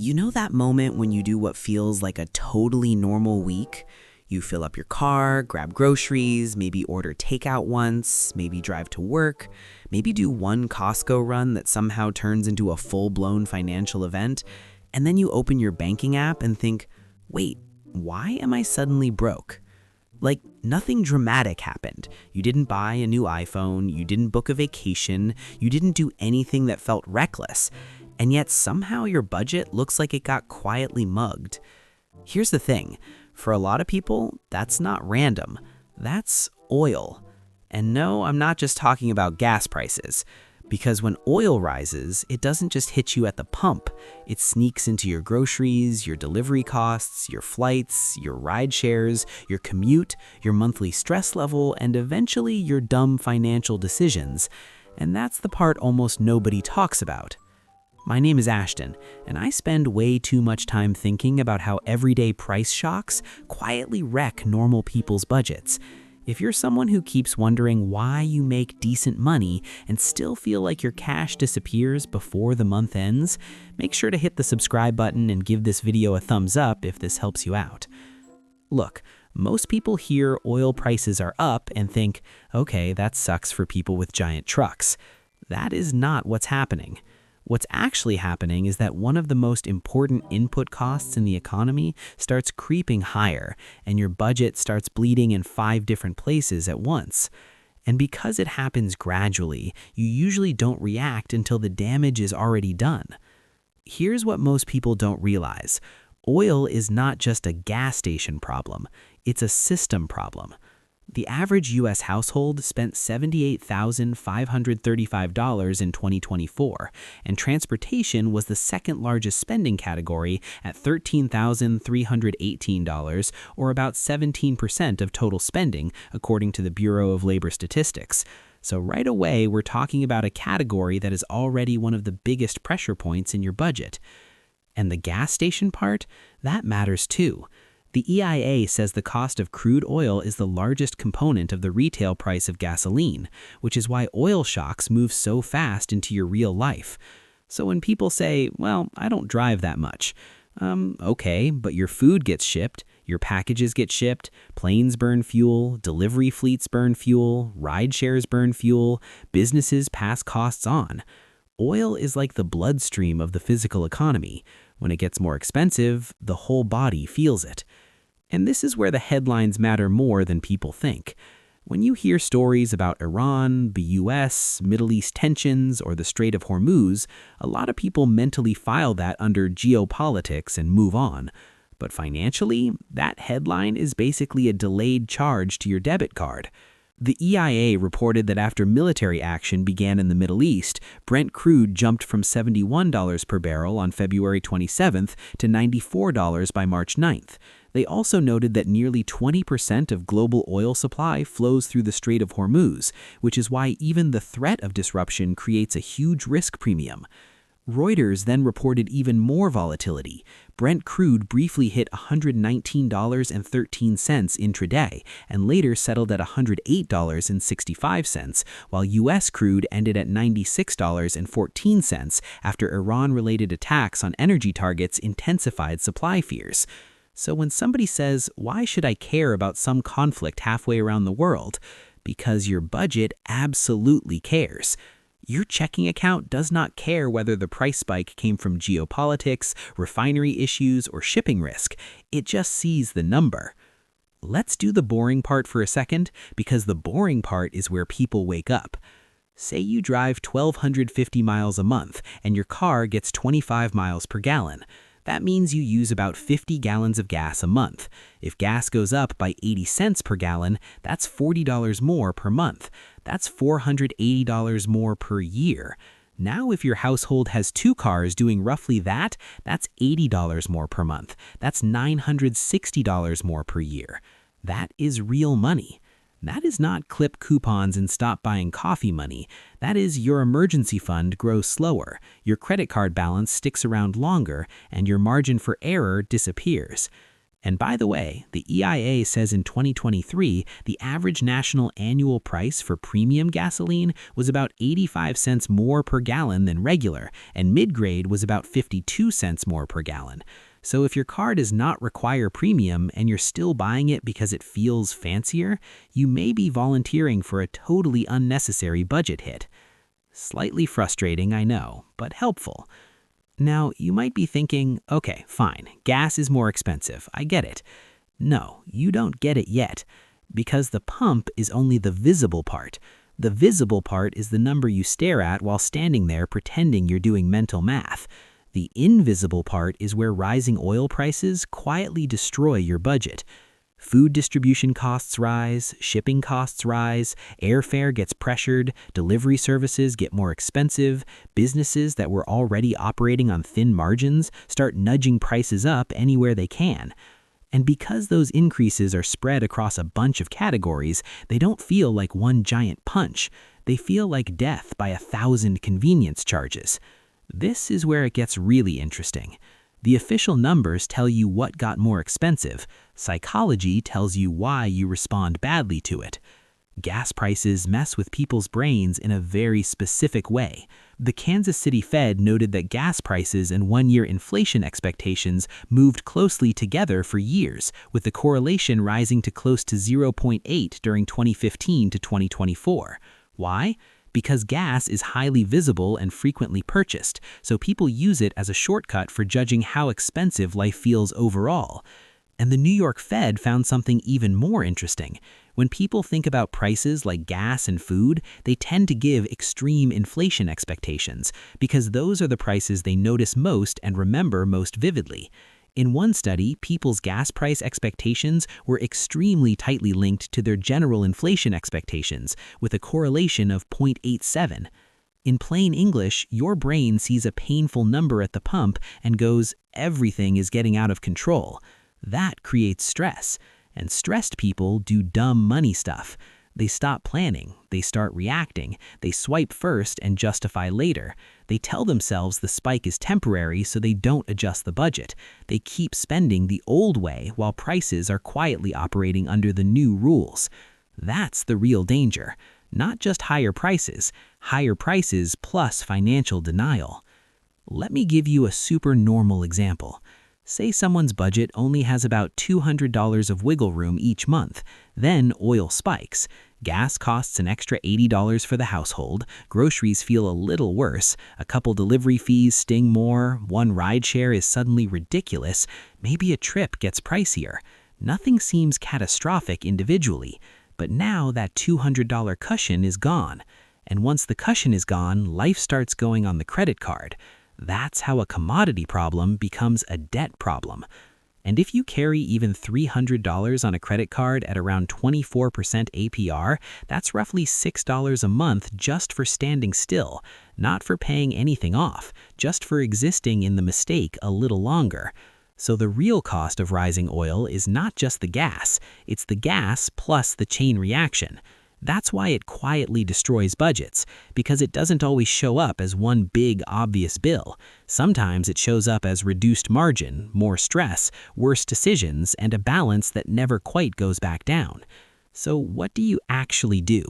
You know that moment when you do what feels like a totally normal week? You fill up your car, grab groceries, maybe order takeout once, maybe drive to work, maybe do one Costco run that somehow turns into a full-blown financial event, and then you open your banking app and think, wait, why am I suddenly broke? Like, nothing dramatic happened. You didn't buy a new iPhone, you didn't book a vacation, you didn't do anything that felt reckless. And yet somehow your budget looks like it got quietly mugged. Here's the thing. For a lot of people, that's not random. That's oil. And no, I'm not just talking about gas prices. Because when oil rises, it doesn't just hit you at the pump. It sneaks into your groceries, your delivery costs, your flights, your ride shares, your commute, your monthly stress level, and eventually your dumb financial decisions. And that's the part almost nobody talks about. My name is Ashton, and I spend way too much time thinking about how everyday price shocks quietly wreck normal people's budgets. If you're someone who keeps wondering why you make decent money and still feel like your cash disappears before the month ends, make sure to hit the subscribe button and give this video a thumbs up if this helps you out. Look, most people hear oil prices are up and think, okay, that sucks for people with giant trucks. That is not what's happening. What's actually happening is that one of the most important input costs in the economy starts creeping higher, and your budget starts bleeding in 5 different places at once. And because it happens gradually, you usually don't react until the damage is already done. Here's what most people don't realize. Oil is not just a gas station problem, it's a system problem. The average U.S. household spent $78,535 in 2024, and transportation was the second largest spending category at $13,318, or about 17% of total spending, according to the Bureau of Labor Statistics. So right away, we're talking about a category that is already one of the biggest pressure points in your budget. And the gas station part? That matters too. The EIA says the cost of crude oil is the largest component of the retail price of gasoline, which is why oil shocks move so fast into your real life. So when people say, well, I don't drive that much, okay, but your food gets shipped, your packages get shipped, planes burn fuel, delivery fleets burn fuel, ride shares burn fuel, businesses pass costs on. Oil is like the bloodstream of the physical economy. When it gets more expensive, the whole body feels it. And this is where the headlines matter more than people think. When you hear stories about Iran, the US, Middle East tensions, or the Strait of Hormuz, a lot of people mentally file that under geopolitics and move on. But financially, that headline is basically a delayed charge to your debit card. The EIA reported that after military action began in the Middle East, Brent crude jumped from $71 per barrel on February 27th to $94 by March 9th. They also noted that nearly 20% of global oil supply flows through the Strait of Hormuz, which is why even the threat of disruption creates a huge risk premium. Reuters then reported even more volatility. Brent crude briefly hit $119.13 intraday and later settled at $108.65, while U.S. crude ended at $96.14 after Iran-related attacks on energy targets intensified supply fears. So when somebody says, why should I care about some conflict halfway around the world? Because your budget absolutely cares. Your checking account does not care whether the price spike came from geopolitics, refinery issues, or shipping risk. It just sees the number. Let's do the boring part for a second, because the boring part is where people wake up. Say you drive 1,250 miles a month, and your car gets 25 miles per gallon. That means you use about 50 gallons of gas a month. If gas goes up by 80 cents per gallon, that's $40 more per month. That's $480 more per year. Now if your household has 2 cars doing roughly that, that's $80 more per month. That's $960 more per year. That is real money. That is not clip coupons and stop buying coffee money. That is your emergency fund grows slower, your credit card balance sticks around longer, and your margin for error disappears. And by the way, the EIA says in 2023, the average national annual price for premium gasoline was about 85 cents more per gallon than regular, and mid-grade was about 52 cents more per gallon. So if your car does not require premium and you're still buying it because it feels fancier, you may be volunteering for a totally unnecessary budget hit. Slightly frustrating, I know, but helpful. Now, you might be thinking, okay, fine, gas is more expensive, I get it. No, you don't get it yet, because the pump is only the visible part. The visible part is the number you stare at while standing there pretending you're doing mental math. The invisible part is where rising oil prices quietly destroy your budget. Food distribution costs rise, shipping costs rise, airfare gets pressured, delivery services get more expensive, businesses that were already operating on thin margins start nudging prices up anywhere they can. And because those increases are spread across a bunch of categories, they don't feel like one giant punch. They feel like death by 1,000 convenience charges. This is where it gets really interesting. The official numbers tell you what got more expensive. Psychology tells you why you respond badly to it. Gas prices mess with people's brains in a very specific way. The Kansas City Fed noted that gas prices and one-year inflation expectations moved closely together for years, with the correlation rising to close to 0.8 during 2015 to 2024. Why? Because gas is highly visible and frequently purchased, so people use it as a shortcut for judging how expensive life feels overall. And the New York Fed found something even more interesting. When people think about prices like gas and food, they tend to give extreme inflation expectations, because those are the prices they notice most and remember most vividly. In one study, people's gas price expectations were extremely tightly linked to their general inflation expectations, with a correlation of 0.87. In plain English, your brain sees a painful number at the pump and goes, everything is getting out of control. That creates stress, and stressed people do dumb money stuff. They stop planning, they start reacting, they swipe first and justify later. They tell themselves the spike is temporary so they don't adjust the budget. They keep spending the old way while prices are quietly operating under the new rules. That's the real danger. Not just higher prices plus financial denial. Let me give you a super normal example. Say someone's budget only has about $200 of wiggle room each month. Then oil spikes. Gas costs an extra $80 for the household, groceries feel a little worse, a couple delivery fees sting more, one rideshare is suddenly ridiculous, maybe a trip gets pricier. Nothing seems catastrophic individually, but now that $200 cushion is gone. And once the cushion is gone, life starts going on the credit card. That's how a commodity problem becomes a debt problem. And if you carry even $300 on a credit card at around 24% APR, that's roughly $6 a month just for standing still, not for paying anything off, just for existing in the mistake a little longer. So the real cost of rising oil is not just the gas, it's the gas plus the chain reaction. That's why it quietly destroys budgets, because it doesn't always show up as one big, obvious bill. Sometimes it shows up as reduced margin, more stress, worse decisions, and a balance that never quite goes back down. So what do you actually do?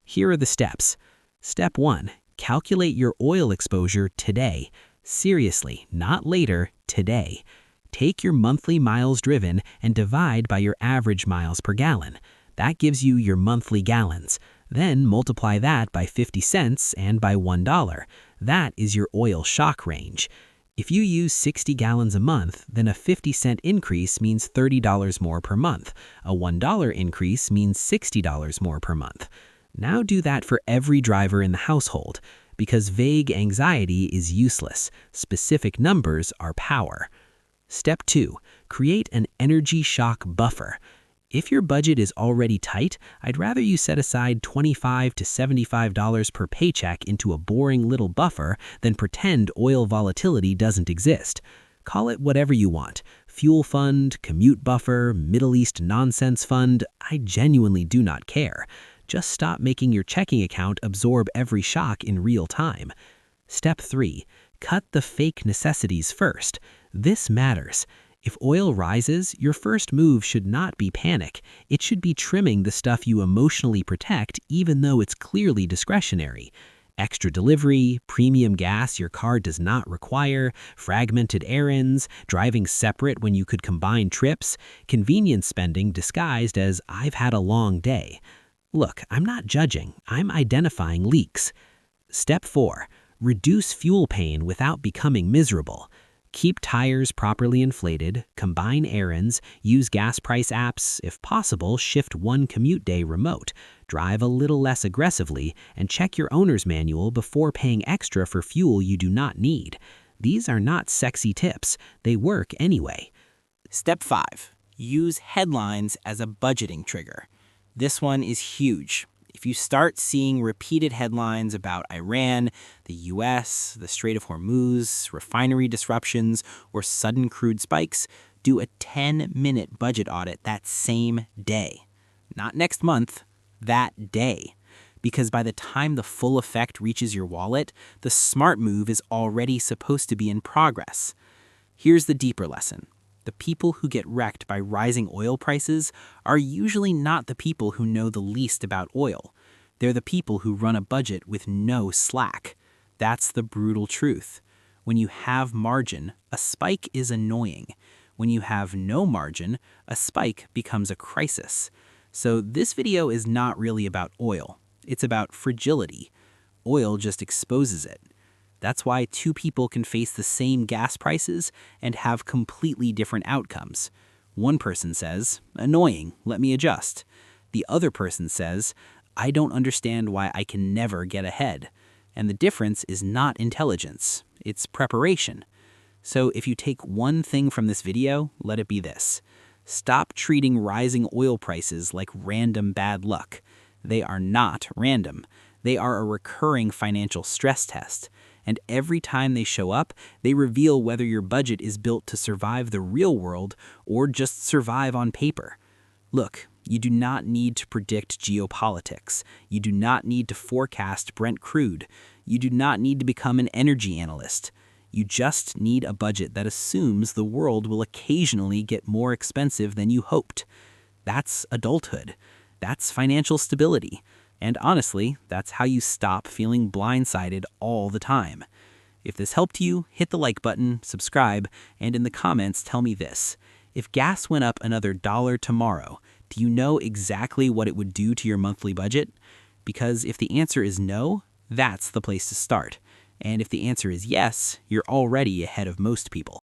Here are the steps. Step 1. Calculate your oil exposure today. Seriously, not later, today. Take your monthly miles driven and divide by your average miles per gallon. That gives you your monthly gallons. Then multiply that by 50 cents and by $1. That is your oil shock range. If you use 60 gallons a month, then a 50-cent increase means $30 more per month. A $1 increase means $60 more per month. Now do that for every driver in the household, because vague anxiety is useless. Specific numbers are power. Step 2. Create an energy shock buffer. If your budget is already tight, I'd rather you set aside $25 to $75 per paycheck into a boring little buffer than pretend oil volatility doesn't exist. Call it whatever you want. Fuel fund, commute buffer, Middle East nonsense fund, I genuinely do not care. Just stop making your checking account absorb every shock in real time. Step 3. Cut the fake necessities first. This matters. If oil rises, your first move should not be panic. It should be trimming the stuff you emotionally protect, even though it's clearly discretionary. Extra delivery, premium gas your car does not require, fragmented errands, driving separate when you could combine trips, convenience spending disguised as "I've had a long day." Look, I'm not judging, I'm identifying leaks. Step 4. Reduce fuel pain without becoming miserable. Keep tires properly inflated, combine errands, use gas price apps, if possible, shift one commute day remote, drive a little less aggressively, and check your owner's manual before paying extra for fuel you do not need. These are not sexy tips, they work anyway. Step 5. Use headlines as a budgeting trigger. This one is huge. If you start seeing repeated headlines about Iran, the US, the Strait of Hormuz, refinery disruptions, or sudden crude spikes, do a 10-minute budget audit that same day. Not next month, that day. Because by the time the full effect reaches your wallet, the smart move is already supposed to be in progress. Here's the deeper lesson. The people who get wrecked by rising oil prices are usually not the people who know the least about oil. They're the people who run a budget with no slack. That's the brutal truth. When you have margin, a spike is annoying. When you have no margin, a spike becomes a crisis. So this video is not really about oil. It's about fragility. Oil just exposes it. That's why two people can face the same gas prices and have completely different outcomes. One person says, "Annoying, let me adjust." The other person says, "I don't understand why I can never get ahead." And the difference is not intelligence, it's preparation. So if you take one thing from this video, let it be this. Stop treating rising oil prices like random bad luck. They are not random. They are a recurring financial stress test. And every time they show up, they reveal whether your budget is built to survive the real world or just survive on paper. Look, you do not need to predict geopolitics. You do not need to forecast Brent crude. You do not need to become an energy analyst. You just need a budget that assumes the world will occasionally get more expensive than you hoped. That's adulthood. That's financial stability. And honestly, that's how you stop feeling blindsided all the time. If this helped you, hit the like button, subscribe, and in the comments tell me this. If gas went up another $1 tomorrow, do you know exactly what it would do to your monthly budget? Because if the answer is no, that's the place to start. And if the answer is yes, you're already ahead of most people.